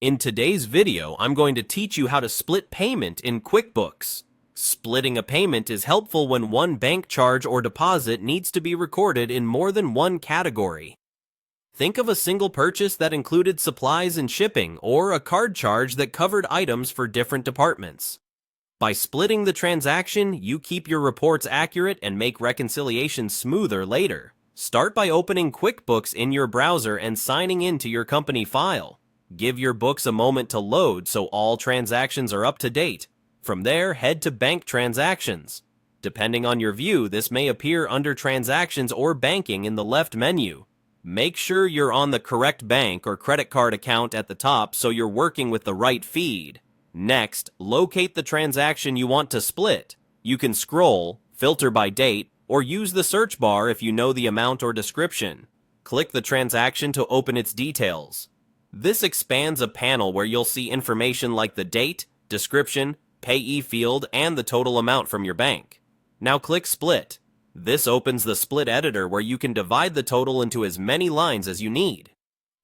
In today's video, I'm going to teach you how to split payment in QuickBooks. Splitting a payment is helpful when one bank charge or deposit needs to be recorded in more than one category. Think of a single purchase that included supplies and shipping, or a card charge that covered items for different departments. By splitting the transaction, you keep your reports accurate and make reconciliation smoother later. Start by opening QuickBooks in your browser and signing into your company file. Give your books a moment to load so all transactions are up to date. From there, head to Bank Transactions. Depending on your view, this may appear under Transactions or Banking in the left menu. Make sure you're on the correct bank or credit card account at the top so you're working with the right feed. Next, locate the transaction you want to split. You can scroll, filter by date, or use the search bar if you know the amount or description. Click the transaction to open its details. This expands a panel where you'll see information like the date, description, payee field, and the total amount from your bank. Now click Split. This opens the split editor where you can divide the total into as many lines as you need.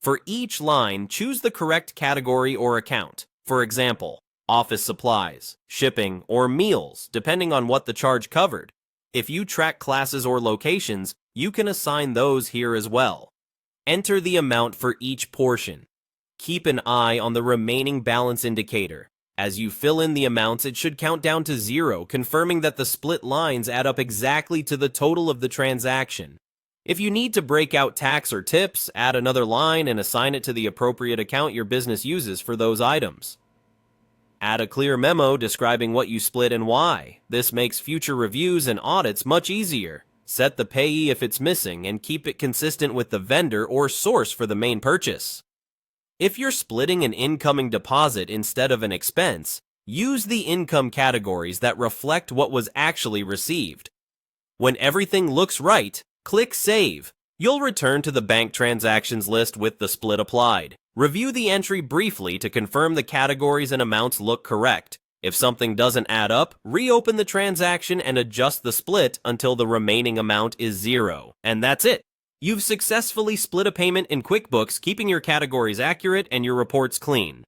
For each line, choose the correct category or account. For example, office supplies, shipping, or meals, depending on what the charge covered. If you track classes or locations, you can assign those here as well. Enter the amount for each portion. Keep an eye on the remaining balance indicator. As you fill in the amounts, it should count down to 0, confirming that the split lines add up exactly to the total of the transaction. If you need to break out tax or tips, add another line and assign it to the appropriate account your business uses for those items. Add a clear memo describing what you split and why. This makes future reviews and audits much easier. Set the payee if it's missing and keep it consistent with the vendor or source for the main purchase. If you're splitting an incoming deposit instead of an expense, use the income categories that reflect what was actually received. When everything looks right, click Save. You'll return to the bank transactions list with the split applied. Review the entry briefly to confirm the categories and amounts look correct. If something doesn't add up, reopen the transaction and adjust the split until the remaining amount is 0. And that's it. You've successfully split a payment in QuickBooks, keeping your categories accurate and your reports clean.